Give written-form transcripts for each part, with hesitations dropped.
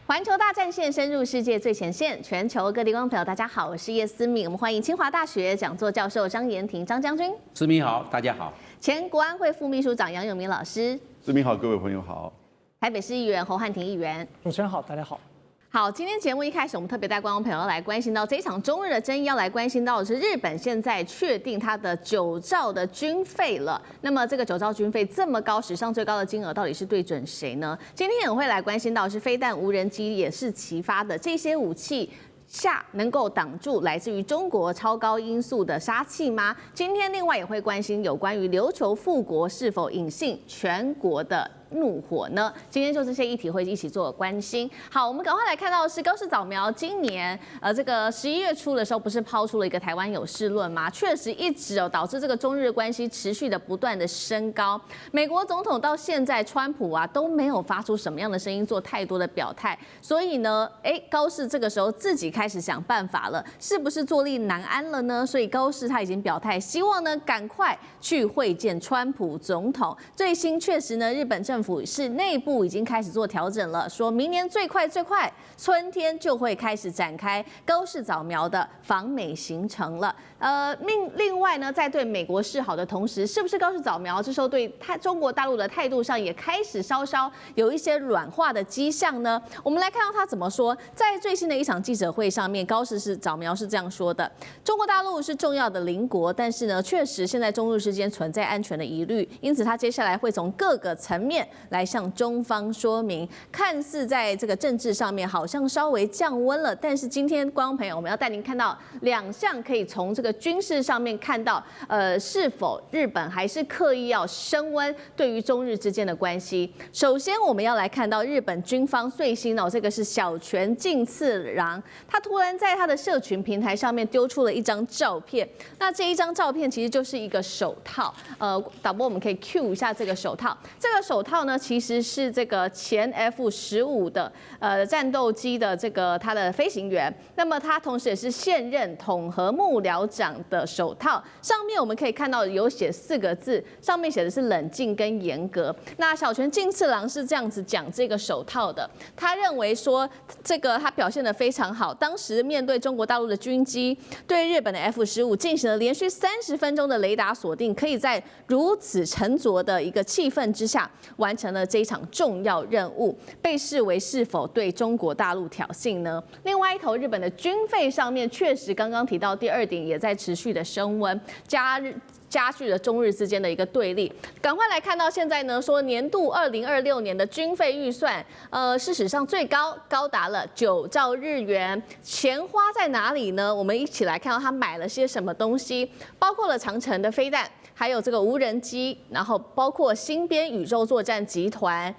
环球大战线深入世界最前线，全球各地观众朋友，大家好，我是叶思敏。我们欢迎清华大学讲座教授张妍婷张将军。思敏好，大家好。前国安会副秘书长杨永明老师。思敏好，各位朋友好。台北市议员侯汉廷议员。主持人好，大家好。好，今天节目一开始，我们特别带观众朋友来关心到这一场中日的争议，要来关心到的是日本现在确定它的9兆的军费了。那么这个9兆军费这么高，史上最高的金额到底是对准谁呢？今天也会来关心到是飞弹、无人机也是齐发的这些武器下能够挡住来自于中国超高音速的杀器吗？今天另外也会关心有关于琉球复国是否引信全国的怒火呢？今天就这些议题会一起做关心。好，我们赶快来看到的是高市早苗今年这个11月初的时候，不是抛出了一个台湾有事论吗？确实一直导致这个中日关系持续的不断的升高。美国总统到现在川普都没有发出什么样的声音，做太多的表态。所以呢，高市这个时候自己开始想办法了，是不是坐立难安了呢？所以高市他已经表态，希望呢赶快去会见川普总统。最新确实呢，日本政府是内部已经开始做调整了，说明年最快春天就会开始展开高市早苗的访美行程了。另外呢，在对美国示好的同时，是不是高市早苗这时候对中国大陆的态度上也开始稍稍有一些软化的迹象呢？我们来看到他怎么说。在最新的一场记者会上面，高市早苗是这样说的：中国大陆是重要的邻国，但是呢，确实现在中日之间存在安全的疑虑，因此他接下来会从各个层面来向中方说明。看似在这个政治上面好像稍微降温了，但是今天观众朋友，我们要带您看到2项可以从这个军事上面看到，是否日本还是刻意要升温对于中日之间的关系。首先，我们要来看到日本军方最新这个是小泉进次郎，他突然在他的社群平台上面丢出了一张照片。那这一张照片其实就是一个手套，导播我们可以 cue 一下这个手套。这个手套呢，其实是这个前 F-15的战斗机的这个他的飞行员，那么他同时也是现任统合幕僚长的手套。上面我们可以看到有写4个字，上面写的是冷静跟严格。那小泉进次郎是这样子讲这个手套的，他认为说这个他表现得非常好，当时面对中国大陆的军机，对日本的 F-15进行了连续30分钟的雷达锁定，可以在如此沉着的一个气氛之下完成了这一场重要任务，被视为是否对中国大陆挑衅呢？另外一头，日本的军费上面确实刚刚提到第2点也在持续的升温，加剧了中日之间的一个对立。赶快来看到现在呢，说年度2026年的军费预算，是史上最高，高达了9兆日元。钱花在哪里呢？我们一起来看到他买了些什么东西，包括了长程的飞弹，还有这个无人机，然后包括新编宇宙作战集团。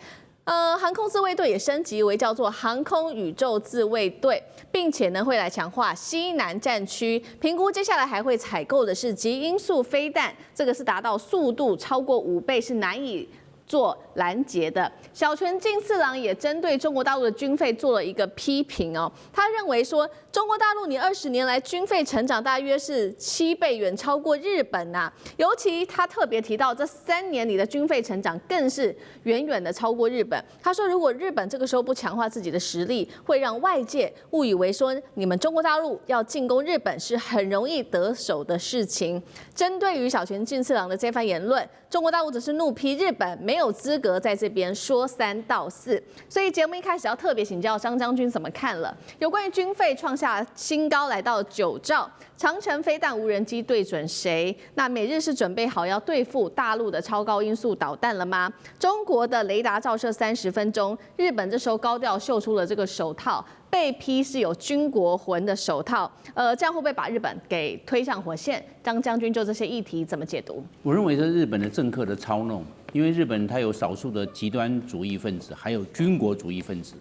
航空自卫队也升级为叫做航空宇宙自卫队，并且呢会来强化西南战区。评估接下来还会采购的是极音速飞弹，这个是达到速度超过5倍，是难以做拦截的。小泉进次郎也针对中国大陆的军费做了一个批评他认为说，中国大陆你20年来军费成长大约是7倍，远超过日本尤其他特别提到这3年里的军费成长更是远远的超过日本。他说，如果日本这个时候不强化自己的实力，会让外界误以为说你们中国大陆要进攻日本是很容易得手的事情。针对于小泉进次郎的这番言论，中国大陆则是怒批日本没有资格在这边说3道4。所以节目一开始要特别请教张将军怎么看了有关于军费创下新高，来到9兆，长程飞弹无人机对准谁？那美日是准备好要对付大陆的超高音速导弹了吗？中国的雷达照射30分钟，日本这时候高调秀出了这个手套，被批是有军国魂的手套，这样会不会把日本给推上火线？张将军就这些议题怎么解读？我认为是日本的政客的操弄，因为日本它有少数的极端主义分子，还有军国主义分子，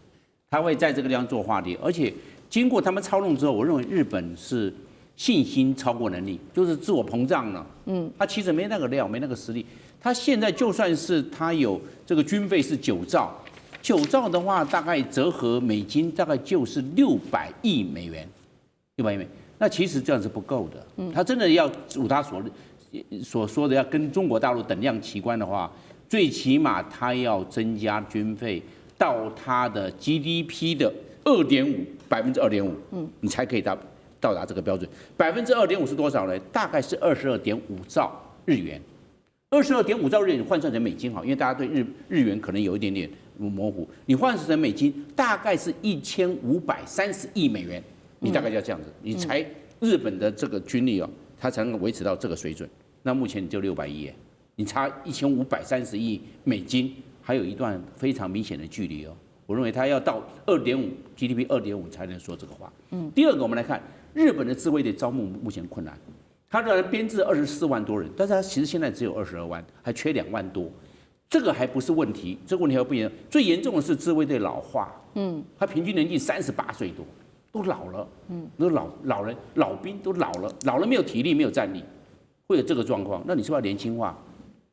他会在这个地方做话题，而且经过他们操弄之后，我认为日本是信心超过能力，就是自我膨胀了。他其实没那个料，没那个实力。他现在就算是他有这个军费是9兆，9兆的话大概折合美金大概就是600亿美元，600亿美元。那其实这样是不够的。他真的要如他所说的要跟中国大陆等量齐观的话，最起码他要增加军费到它的 GDP 的2.5%，你才可以到达这个标准。2.5%是多少呢？大概是22.5兆日元。22.5兆日元换算成美金好，因为大家对日元可能有一点点模糊，你换算成美金大概是1530亿美元，你大概就要这样子，你才日本的这个军力哦，它才能维持到这个水准。那目前你就600亿，你差1530亿美金，还有一段非常明显的距离哦。我认为它要到GDP 2.5才能说这个话。第二个，我们来看日本的自卫队招募目前困难。他的编制24万多人，但是他其实现在只有22万，还缺2万多，这个还不是问题，这个问题还不严重。最严重的是自卫队老化，他平均年纪38岁多，都老了，都老人老兵都老了没有体力没有战力，会有这个状况。那你是不是要年轻化？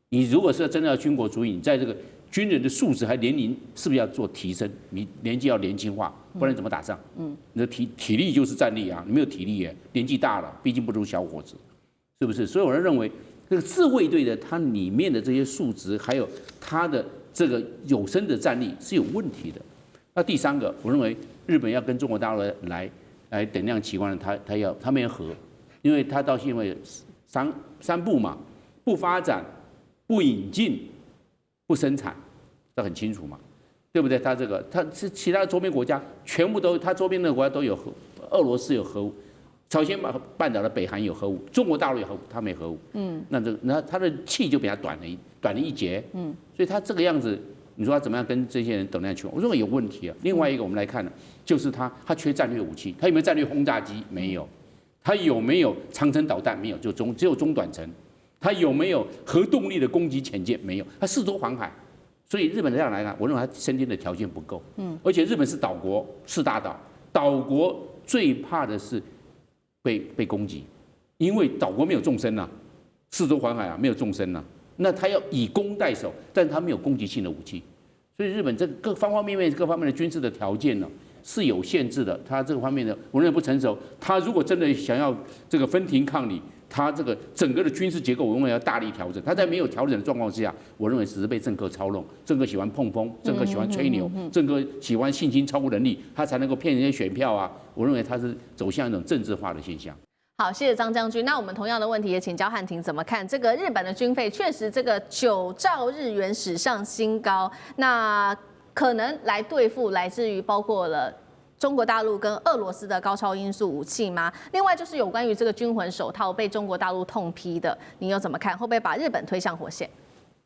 你如果是真的要军国主义，你在这个军人的素质还年龄是不是要做提升？你年纪要年轻化，不然怎么打仗？你的体力就是战力啊，你没有体力耶，年纪大了，毕竟不如小伙子。是不是？所以我认为这个自卫队的它里面的这些素质，还有它的这个有生的战力是有问题的。那第三个，我认为日本要跟中国大陆来等量齐观，他们要和，因为他到现在三不嘛，不发展、不引进、不生产，这很清楚嘛，对不对？他是其他周边国家全部都，他周边的国家都有核，俄罗斯有核武。朝鲜半岛的北韩有核武，中国大陆有核武，他没核武。那他的气就比他短了一截。所以他这个样子，你说他怎么样跟这些人等量齐观？我认为有问题啊。另外一个我们来看呢，就是他缺战略武器，他有没有战略轰炸机？没有。他有没有长程导弹？没有，只有中短程。他有没有核动力的攻击潜舰？没有。他四周环海，所以日本这样来看，我认为他先天的条件不够。而且日本是岛国，是大岛，岛国最怕的是被攻击，因为岛国没有纵深呐，四周环海啊，没有纵深呐，那他要以攻代守，但是他没有攻击性的武器，所以日本这各方面的军事的条件呢是有限制的，他这个方面的我认为不成熟。他如果真的想要这个分庭抗礼，他这个整个的军事结构我认为要大力调整。他在没有调整的状况之下，我认为只是被政客操弄，政客喜欢碰风，政客喜欢吹牛，政客喜欢信心超乎能力，他才能够骗人家选票啊。我认为他是走向一种政治化的现象。好，谢谢张将军。那我们同样的问题也请教汉庭怎么看这个日本的军费？确实，这个9兆日元史上新高，那可能来对付来自于包括了中国大陆跟俄罗斯的高超音速武器吗？另外就是有关于这个军魂手套被中国大陆痛批的，你又怎么看？会不会把日本推向火线？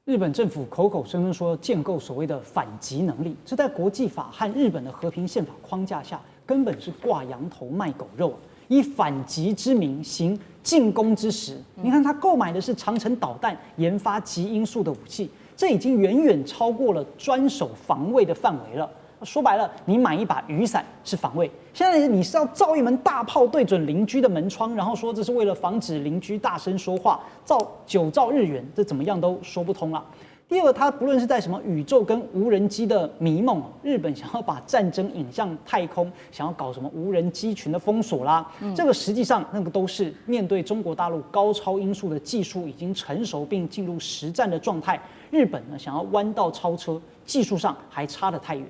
日本政府口口声声说建构所谓的反击能力，这在国际法和日本的和平宪法框架下，根本是挂羊头卖狗肉啊！以反击之名行进攻之实。你看他购买的是长程导弹，研发极音速的武器，这已经远远超过了专守防卫的范围了。说白了，你买一把雨伞是防卫，现在你是要造一门大炮对准邻居的门窗，然后说这是为了防止邻居大声说话，造9兆日元，这怎么样都说不通了。第二个，它不论是在什么宇宙跟无人机的迷梦，日本想要把战争引向太空，想要搞什么无人机群的封锁啦，这个实际上那个都是面对中国大陆高超音速的技术已经成熟并进入实战的状态，日本呢想要弯道超车，技术上还差得太远。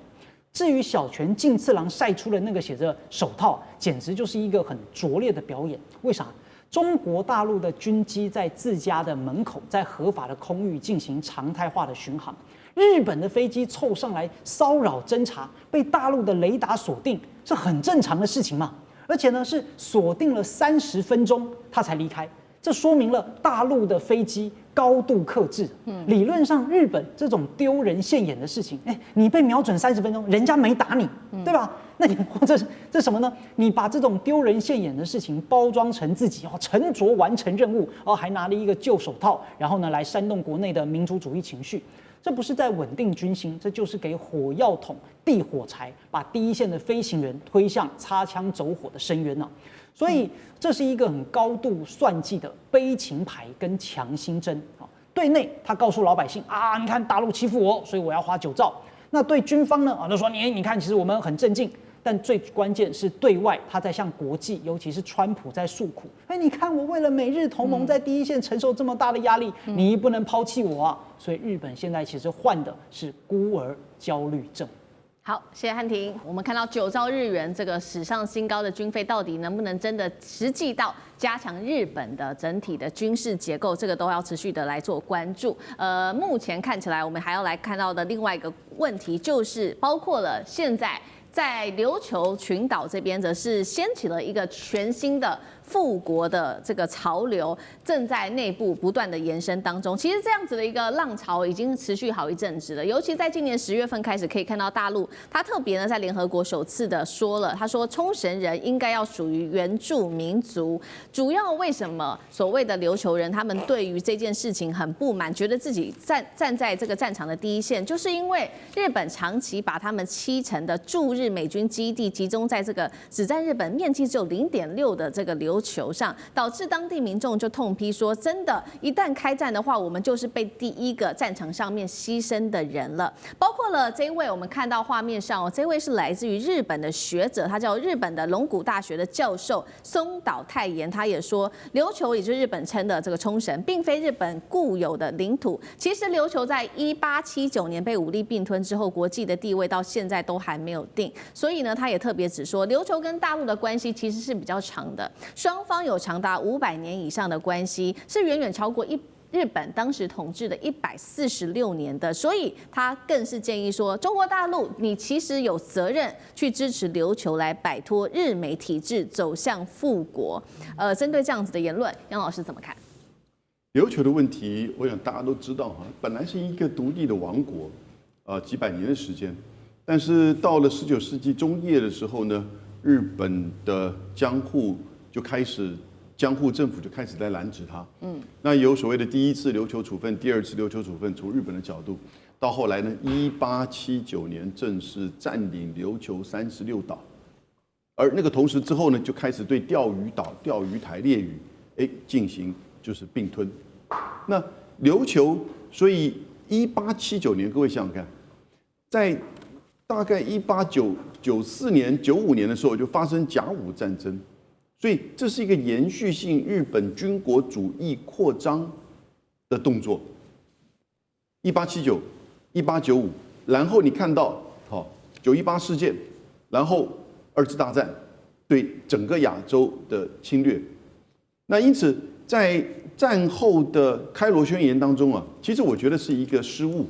至于小泉进次郎晒出的那个写着手套，简直就是一个很拙劣的表演。为啥？中国大陆的军机在自家的门口，在合法的空域进行常态化的巡航，日本的飞机凑上来骚扰侦察，被大陆的雷达锁定，是很正常的事情嘛。而且呢，是锁定了30分钟，他才离开。这说明了大陆的飞机高度克制。理论上，日本这种丢人现眼的事情，你被瞄准30分钟，人家没打你，对吧？那你这什么呢？你把这种丢人现眼的事情包装成自己沉着完成任务，还拿了一个旧手套，然后呢来煽动国内的民族主义情绪。这不是在稳定军心，这就是给火药桶递火柴，把第一线的飞行员推向擦枪走火的深渊呢。所以这是一个很高度算计的悲情牌跟强心针。对内他告诉老百姓啊，你看大陆欺负我，所以我要花9兆。那对军方呢就说你看，其实我们很镇静。但最关键是对外，他在向国际，尤其是川普在诉苦。你看我为了美日同盟在第一线承受这么大的压力，你不能抛弃我啊！所以日本现在其实患的是孤儿焦虑症。好，谢谢汉庭。我们看到9兆日元这个史上新高的军费，到底能不能真的实际到加强日本的整体的军事结构，这个都要持续的来做关注。目前看起来，我们还要来看到的另外一个问题，就是包括了现在在琉球群岛这边，则是掀起了一个全新的复国的这个潮流，正在内部不断的延伸当中。其实这样子的一个浪潮已经持续好一阵子了，尤其在今年10月份开始，可以看到大陆他特别呢在联合国首次的说了，他说冲绳人应该要属于原住民族。主要为什么所谓的琉球人他们对于这件事情很不满，觉得自己站在这个战场的第一线，就是因为日本长期把他们70%的驻日美军基地集中在这个只占日本面积只有0.6的这个琉球上，导致当地民众就痛批说，真的，一旦开战的话，我们就是被第一个战场上面牺牲的人了。包括了这一位，我们看到画面上这位是来自于日本的学者，他叫日本的龙谷大学的教授松岛泰彦，他也说，琉球也就是日本称的这个冲绳，并非日本固有的领土。其实琉球在1879年被武力并吞之后，国际的地位到现在都还没有定。所以呢，他也特别指说，琉球跟大陆的关系其实是比较长的，双方有长达500年以上的关系，是远远超过日本当时统治的146年的，所以他更是建议说，中国大陆你其实有责任去支持琉球来摆脱日美体制，走向复国。针对这样子的言论，杨老师怎么看？琉球的问题，我想大家都知道哈，本来是一个独立的王国，几百年的时间，但是到了19世纪中叶的时候呢，日本的江户政府就开始在拦止它。那有所谓的第一次琉球处分、第二次琉球处分，从日本的角度，到后来呢，1879年正式占领琉球36岛，而那个同时之后呢，就开始对钓鱼岛、钓鱼台列屿，进行就是并吞。那琉球，所以1879年，各位想想看，在大概1894年、95年的时候就发生甲午战争。所以这是一个延续性日本军国主义扩张的动作。1879、1895，然后你看到918事件，然后2次大战对整个亚洲的侵略。那因此在战后的开罗宣言当中啊，其实我觉得是一个失误，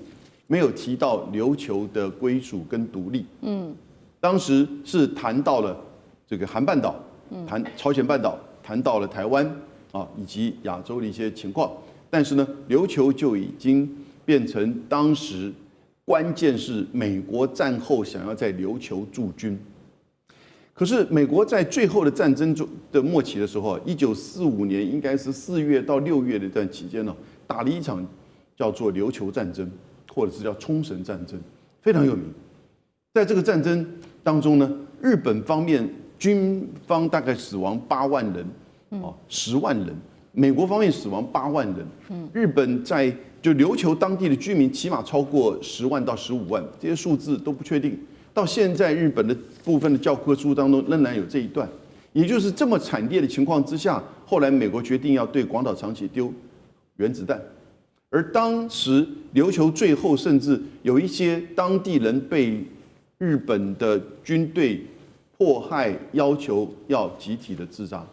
没有提到琉球的归属跟独立。当时是谈到了这个韩半岛。谈朝鲜半岛，谈到了台湾以及亚洲的一些情况，但是呢，琉球就已经变成当时关键是美国战后想要在琉球驻军。可是美国在最后的战争中的末期的时候，1945年应该是4月到6月的一段期间呢，打了一场叫做琉球战争，或者是叫冲绳战争，非常有名。在这个战争当中呢，日本方面军方大概死亡8万人，10万人；美国方面死亡8万人。日本在就琉球当地的居民起码超过10万到15万，这些数字都不确定。到现在日本的部分的教科书当中仍然有这一段，也就是这么惨烈的情况之下，后来美国决定要对广岛、长崎丢原子弹，而当时琉球最后甚至有一些当地人被日本的军队迫害，要求要集体的自杀。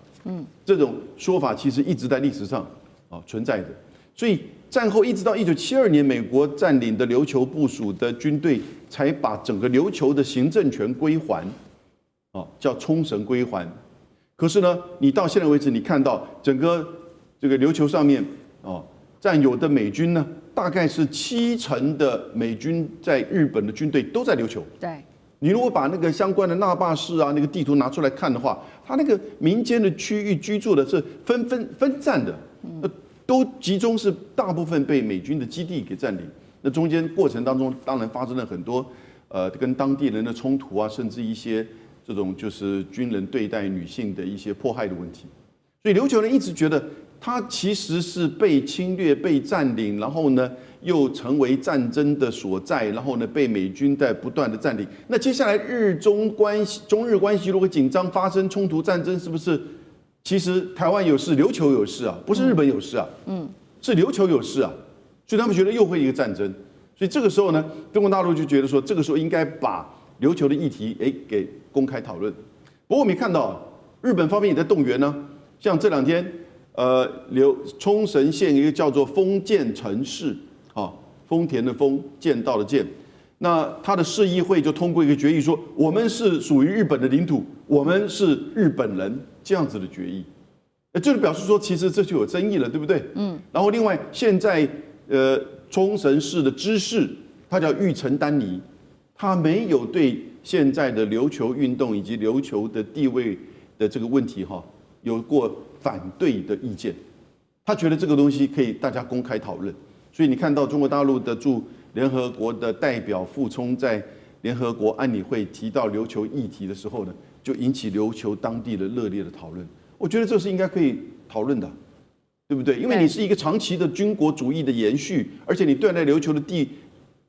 这种说法其实一直在历史上存在的。所以战后一直到1972年，美国占领的琉球部属的军队才把整个琉球的行政权归还，叫冲绳归还。可是呢，你到现在为止，你看到整个这个琉球上面占有的美军呢，大概是70%的美军在日本的军队都在琉球。对。你如果把那个相关的那霸市那个地图拿出来看的话，它那个民间的区域居住的是分散的，都集中是大部分被美军的基地给占领。那中间过程当中，当然发生了很多跟当地人的冲突啊，甚至一些这种就是军人对待女性的一些迫害的问题。所以琉球人一直觉得它其实是被侵略、被占领，然后呢又成为战争的所在，然后呢被美军在不断的占领。那接下来中日关系如果紧张、发生冲突、战争，是不是其实台湾有事，琉球有事啊？不是日本有事啊，是琉球有事啊。所以他们觉得又会一个战争。所以这个时候呢，中国大陆就觉得说，这个时候应该把琉球的议题给公开讨论。不过我们也看到，日本方面也在动员呢，像这2天，冲绳县一个叫做丰见城市，丰田的丰，见到的见，那他的市议会就通过一个决议说，我们是属于日本的领土，我们是日本人，这样子的决议。这就表示说，其实这就有争议了，对不对？然后另外，现在冲绳市的知事，他叫玉城丹尼，他没有对现在的琉球运动以及琉球的地位的这个问题有过反对的意见。他觉得这个东西可以大家公开讨论。所以你看到中国大陆的驻联合国的代表傅聪在联合国安理会提到琉球议题的时候呢，就引起琉球当地的热烈的讨论。我觉得这是应该可以讨论的，对不对？因为你是一个长期的军国主义的延续，而且你对待琉球的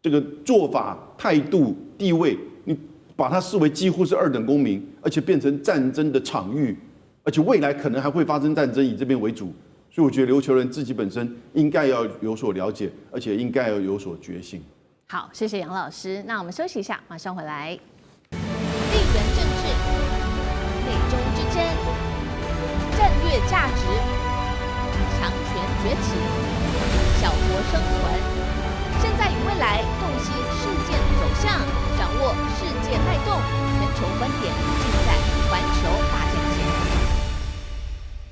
这个做法、态度、地位，你把它视为几乎是2等公民，而且变成战争的场域，而且未来可能还会发生战争，以这边为主。所以我觉得琉球人自己本身应该要有所了解，而且应该要有所觉醒。好，谢谢杨老师。那我们休息一下，马上回来。立人